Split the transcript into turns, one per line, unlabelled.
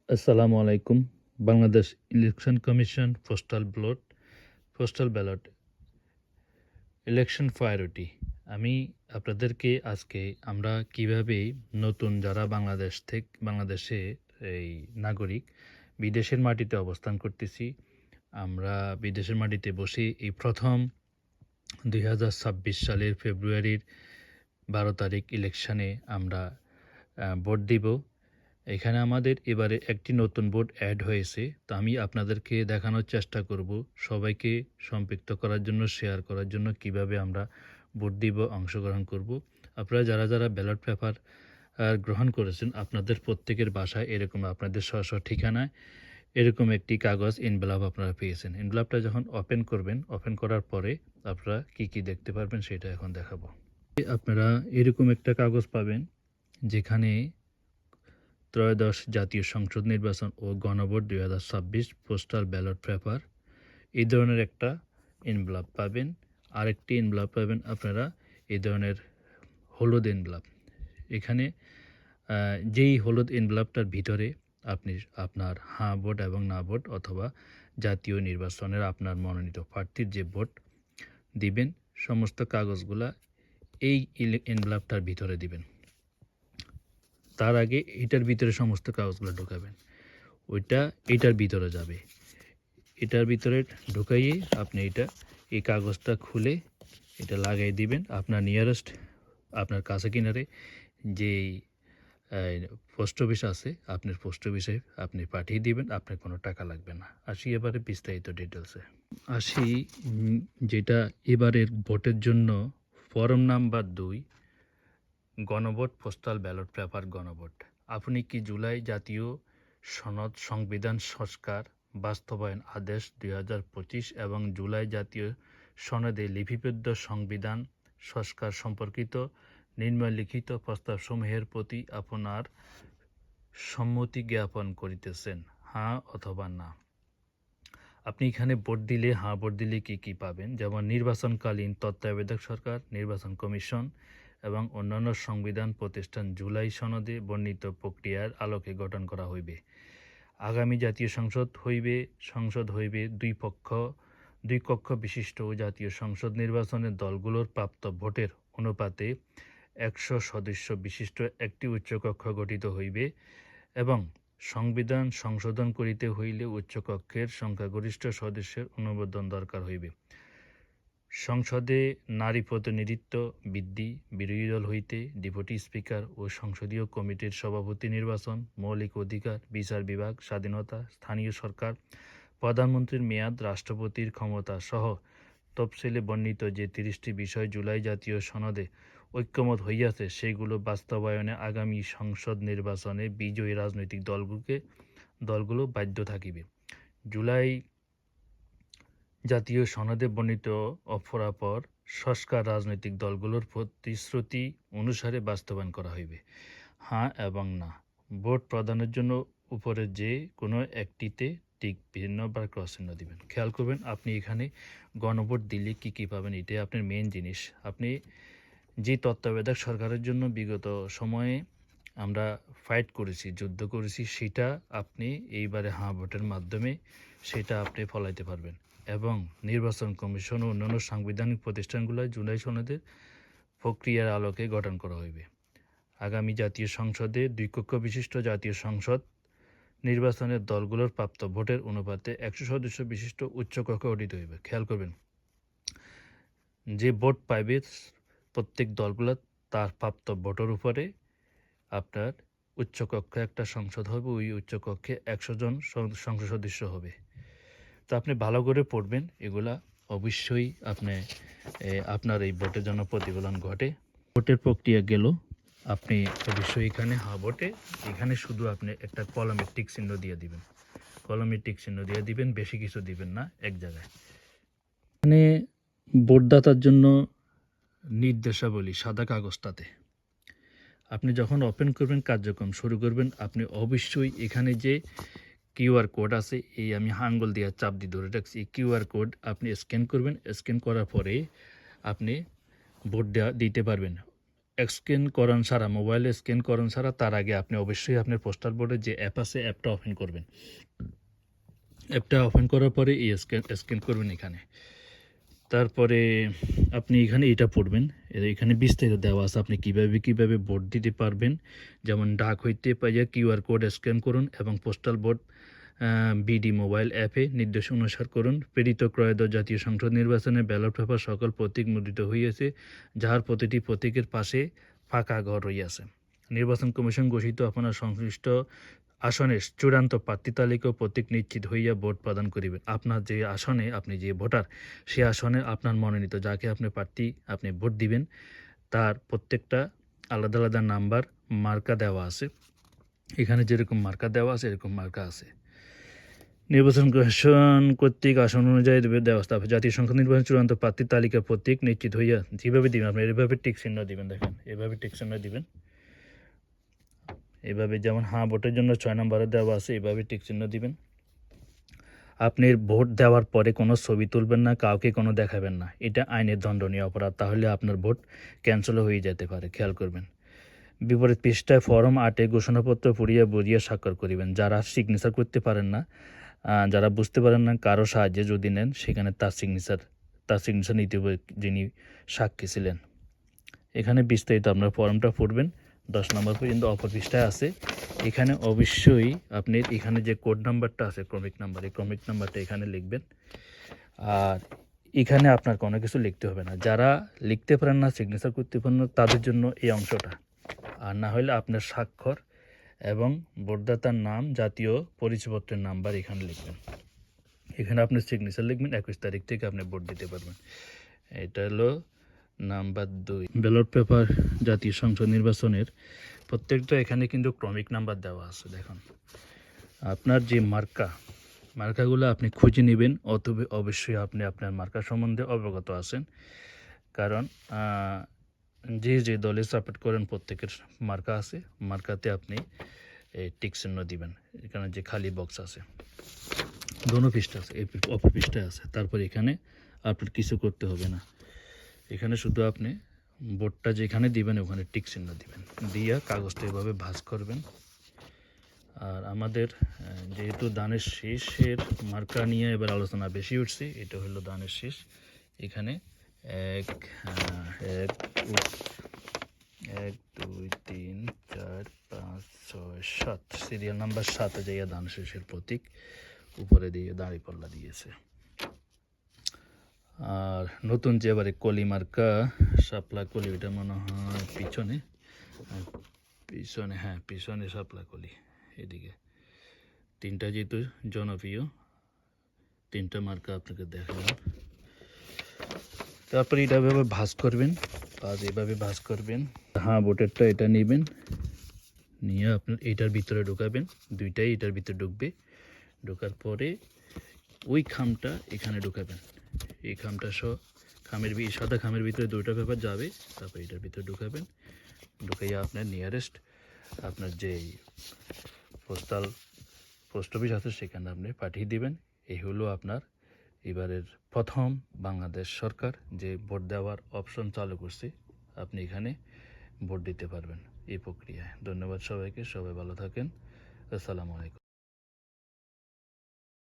আসসালামু আলাইকুম। Bangladesh election commission postal ballot election priority. আমি আপনাদেরকে আজকে আমরা কিভাবে নতুন যারা বাংলাদেশে এই নাগরিক বিদেশের মাটিতে অবস্থান করতেছি, আমরা বিদেশের মাটিতে বসে এই প্রথম 2026 সালের ফেব্রুয়ারির 12 তারিখ ইলেকশনে আমরা ভোট দিব। এখানে আমাদের এবারে একটি নতুন বোর্ড অ্যাড হয়েছে, তো আমি আপনাদেরকে দেখানোর চেষ্টা করব, সবাইকে সম্পৃক্ত করার জন্য, শেয়ার করার জন্য কিভাবে আমরা ভোট দিব, অংশগ্রহণ করব। আপনারা যারা যারা ব্যালট পেপার গ্রহণ করেছেন, আপনাদের প্রত্যেকের বাসায় এরকম আপনাদের স্ব ঠিকানায় এরকম একটি কাগজ এনভেলপ আপনারা পেয়েছেন। এনভেলপটা যখন ওপেন করবেন, ওপেন করার পরে আপনারা কি দেখতে পারবেন সেটা এখন দেখাবো। আপনারা এরকম একটা কাগজ পাবেন যেখানে ত্রয়োদশ জাতীয় সংসদ নির্বাচন ও গণভোট 2026 পোস্টাল ব্যালট পেপার এই ধরনের একটা এনভেলপ পাবেন। আরেকটি এনভেলপ পাবেন আপনারা এই ধরনের হলুদ এনভেলপ। এখানে যেই হলুদ এনভেলপটার ভিতরে আপনি আপনার হ্যাঁ ভোট এবং না ভোট অথবা জাতীয় নির্বাচনের আপনার মনোনীত প্রার্থীর যে ভোট দিবেন, সমস্ত কাগজগুলা এই এনভেলপটার ভিতরে দিবেন। তার আগে এটার ভিতরে সমস্ত কাগজগুলো ঢোকাবেন, এটার ভিতরে যাবে। এটার ভিতরে ঢুকাইয়ে আপনি এই কাগজটা খুলে এটা লাগাই দিবেন আপনার নিয়ারেস্ট, আপনার কাছে কিনারে যেই পোস্ট অফিস আছে, আপনার পোস্ট অফিসে আপনি পাঠিয়ে দিবেন, আপনার কোনো টাকা লাগবে না। আসি এবারে বিস্তারিত ডিটেলসে যেটা এবারের ভোটের জন্য ফরম নাম্বার 2 গণভোট পোস্টাল ব্যালট পেপার গণভোট। আপনি কি জুলাই জাতীয় সনদ সংবিধান সংস্কার বাস্তবায়ন আদেশ 2025 এবং জুলাই জাতীয় সনদে লিপিবদ্ধ সংবিধান সংস্কার সম্পর্কিত নিম্নলিখিত প্রস্তাবসমূহের প্রতি আপনার সম্মতি জ্ঞাপন করিতেছেন, হ্যাঁ অথবা না? আপনি এখানে ভোট দিলে, হ্যাঁ ভোট দিলে কি পাবেন, যেমন নির্বাচনকালীন তত্ত্বাবধায়ক সরকার, নির্বাচন কমিশন এবং অন্যান্য সংবিধান প্রতিষ্ঠান জুলাই সনদে বর্ণিত প্রক্রিয়ার আলোকে গঠন করা হইবে। আগামী জাতীয় সংসদ হইবে দুই কক্ষ বিশিষ্ট ও জাতীয় সংসদ নির্বাচনের দলগুলোর প্রাপ্ত ভোটের অনুপাতে 100 সদস্য বিশিষ্ট একটি উচ্চকক্ষ গঠিত হইবে এবং সংবিধান সংশোধন করিতে হইলে উচ্চকক্ষের সংখ্যাগরিষ্ঠ সদস্যের অনুমোদন দরকার হইবে। সংসদে নারী প্রতিনিধিত্ব বৃদ্ধি, বিরোধী দল হইতে ডেপুটি স্পিকার ও সংসদীয় কমিটির সভাপতি নির্বাচন, মৌলিক অধিকার, বিচার বিভাগ স্বাধীনতা, স্থানীয় সরকার, প্রধানমন্ত্রীর মেয়াদ, রাষ্ট্রপতির ক্ষমতা সহ তফসিলে বর্ণিত যে 30টি বিষয় জুলাই জাতীয় সনদে ঐক্যমত হইয়াছে, সেগুলো বাস্তবায়নে আগামী সংসদ নির্বাচনে বিজয়ী রাজনৈতিক দলগুলো বাধ্য থাকিবে। জুলাই জাতীয় সনদে বর্ণিত অপরাপর সংস্কার রাজনৈতিক দলগুলোর প্রতিশ্রুতি অনুসারে বাস্তবায়ন করা হইবে। হ্যাঁ এবং না। ভোট প্রদানের জন্য উপরে যে কোনো একটিতে টিক ভিন্ন বা ক্রস চিহ্ন দিবেন। খেয়াল করবেন আপনি এখানে গণভোট দিলে কি পাবেন, এটাই আপনার মেন জিনিস। আপনি যে তত্ত্বাবধায়ক সরকারের জন্য বিগত সময়ে আমরা ফাইট করেছি, যুদ্ধ করেছি, সেটা আপনি এইবারে হ্যাঁ ভোটের মাধ্যমে সেটা আপনি ফলাইতে পারবেন। এবং নির্বাচন কমিশন ও অন্যান্য সাংবিধানিক প্রতিষ্ঠানগুলো জুলাই সনদের প্রক্রিয়ার আলোকে গঠন করা হইবে। আগামী জাতীয় সংসদে 2 কক্ষ বিশিষ্ট জাতীয় সংসদ নির্বাচনের দলগুলোর প্রাপ্ত ভোটের অনুপাতে 100 সদস্য বিশিষ্ট উচ্চকক্ষ গঠিত হইবে। খেয়াল করবেন, যে ভোট পাইবে প্রত্যেক দলগুলো তার প্রাপ্ত ভোটের উপরে আপনার উচ্চকক্ষে একটা সংসদ হবে, ওই উচ্চকক্ষে 100 জন সংসদ সদস্য হবে। তো আপনি ভালো করে পড়বেন এগুলা, অবশ্যই আপনার এই ভোটের জন্য প্রতিফলন ঘটে। ভোটের প্রক্রিয়া গেল, আপনি অবশ্যই এখানে হ্যাঁ ভোটে, এখানে শুধু আপনি একটা কলমে টিক চিহ্ন দিয়ে দিবেন, বেশি কিছু দিবেন না এক জায়গায়। এখানে ভোটদাতার জন্য নির্দেশাবলী সাদা কাগজটাতে আপনি যখন ওপেন করবেন, কার্যক্রম শুরু করবেন, আপনি অবশ্যই এখানে যে কিউআর কোড আছে, এই আমি আঙ্গুল দিয়ে চাপ দিয়ে ধরে রাখছি, এই কিউআর কোড আপনি স্ক্যান করবেন। স্ক্যান করার পরে আপনি ভোট দিতে পারবেন। স্ক্যান করান ছাড়া, মোবাইলে স্ক্যান করান ছাড়া তার আগে আপনি অবশ্যই আপনার পোস্টাল বোর্ডে যে অ্যাপ আছে অ্যাপটা ওপেন করবেন। অ্যাপটা ওপেন করার পরে এই স্ক্যান করবেন এখানে। তারপরে আপনি এখানে এটা পড়বেন, এখানে বিস্তারিত দেওয়া আছে আপনি কীভাবে ভোট দিতে পারবেন। যেমন ডাক হইতে পাইয়া কিউআর কোড স্ক্যান করুন এবং পোস্টাল ভোট বিডি মোবাইল অ্যাপে নির্দেশ অনুসার করুন। প্রেরিত ক্রয়োদশ জাতীয় সংসদ নির্বাচনে ব্যালট পেপার সকল প্রতীক মুদ্রিত হইয়াছে, যাহার প্রতিটি প্রতীকের পাশে ফাঁকা ঘর রইয়াছে। নির্বাচন কমিশন ঘোষিত আপনার সংশ্লিষ্ট আসনের চূড়ান্ত প্রার্থী তালিকা ও প্রতীক নিশ্চিত হইয়া ভোট প্রদান করিবেন। আপনার যে আসনে আপনি যে ভোটার, সে আসনে আপনার মনোনীত যাকে আপনি প্রার্থী আপনি ভোট দিবেন তার প্রত্যেকটা আলাদা আলাদা নাম্বার মার্কা দেওয়া আছে। এখানে যেরকম মার্কা দেওয়া আছে এরকম মার্কা আছে। নির্বাচন কমিশন কর্তৃক আসন অনুযায়ী ব্যবস্থা জাতীয় সংসদ নির্বাচন চূড়ান্ত প্রার্থী তালিকা প্রতীক নিশ্চিত হইয়া যেভাবে দিবেন আপনি এভাবে টিক চিহ্ন দিবেন। দেখেন এভাবে টিক চিহ্ন দিবেন, এভাবে যেমন হ্যাঁ ভোটের জন্য 6 নম্বরে দেওয়া আছে এভাবে টিক চিহ্ন দিবেন। আপনি ভোট দেওয়ার পরে কোনো ছবি তুলবেন না, কাউকে কোনো দেখাবেন না, এটা আইনের দণ্ডনীয় অপরাধ, তাহলে আপনার ভোট ক্যান্সেল হয়ে যেতে পারে, খেয়াল করবেন। বিপরীত পৃষ্ঠায় ফর্ম 8 ঘোষণাপত্র পড়িয়া বুঝিয়া স্বাক্ষর করিবেন। যারা সিগনেচার করতে পারেন না, যারা বুঝতে পারেন না, কারো সাহায্যে যদি নেন সেখানে তার সিগনেচার নিতে হবে যিনি সাক্ষী ছিলেন। এখানে বিস্তারিত আপনার ফর্মটা পড়বেন, 10 নম্বর পর্যন্ত অপর পৃষ্ঠায় আছে। এখানে অবশ্যই আপনি এখানে যে কোড নাম্বারটা আছে ক্রমিক নাম্বার, এই ক্রমিক নাম্বারটা এখানে লিখবেন। আর এখানে আপনার কোনো কিছু লিখতে হবে না, যারা লিখতে পারেন না সিগনেচার করতে পারেন না তাদের জন্য এই অংশটা। আর না হলে আপনার স্বাক্ষর এবং ভোটদাতার নাম, জাতীয় পরিচয়পত্রের নাম্বার এখানে লিখবেন। এখানে আপনি সিগনেচার লিখবেন, 21 তারিখ থেকে আপনি ভোট দিতে পারবেন। এটা হলো নাম্বার 2। ব্যালট পেপার জাতীয় সংসদ নির্বাচনের প্রত্যেকটা এখানে কিন্তু ক্রমিক নাম্বার দেওয়া আছে। দেখুন আপনার যে মার্কাগুলো আপনি খুঁজে নেবেন, অথবা অবশ্যই আপনি আপনার মার্কা সম্বন্ধে অবগত আছেন, কারণ যে দলে সাপোর্ট করেন প্রত্যেকের মার্কা আছে, মার্কাতে আপনি টিক চিহ্ন দিবেন। এখানে যে খালি বক্স আছে দোনো পৃষ্ঠা আছে, অপর পৃষ্ঠায় আছে। তারপর এখানে আপনার কিছু করতে হবে না, এখানে শুধু আপনি ভোটটা যেখানে দিবেন ওখানে টিক চিহ্ন দিবেন, দিয়া কাগজটা এভাবে ভাঁজ করবেন। আর আমাদের যেহেতু দানের শীষের মার্কা নিয়ে এবার আলোচনা বেশি উঠছে, এটা হলো দানের শীষ। এখানে 1 2 3 4 5 6 7 সিরিয়াল নাম্বার 7 যাইয়া দানের শীষের প্রতীক উপরে দিয়ে দাঁড়িপাল্লা দিয়েছে। আর নতুন যে এবারে কলি মার্কা শাপলা কলি, ওইটা মনে হয় পিছনে, হ্যাঁ পিছনে শাপলা কলি। এদিকে 3টা যেহেতু জনপ্রিয় 3টা মার্কা আপনাকে দেখালাম। তারপরে এটা এভাবে ভাঁজ করবেন, এভাবে ভাঁজ করবেন। হ্যাঁ ভোটেরটা এটা নেবেন, নিয়ে আপনার এটার ভিতরে ঢুকাবেন, দুইটাই এটার ভিতরে ঢুকবে। ঢোকার পরে ওই খামটা এখানে ঢুকাবেন, এই খামটা সহ সাদা খামের ভিতরে 2টা পেপার যাবে, তারপর এটার ভিতরে ঢুকাবেন। ঢুকাইয়া আপনার নিয়ারেস্ট আপনার যে পোস্ট অফিস আছে সেখানে আপনি পাঠিয়ে দিবেন। এই হলো আপনার এবারের প্রথম বাংলাদেশ সরকার যে ভোট দেওয়ার অপশন চালু করছে, আপনি এখানে ভোট দিতে পারবেন এই প্রক্রিয়ায়। ধন্যবাদ সবাইকে, সবাই ভালো থাকেন। আসসালামু আলাইকুম।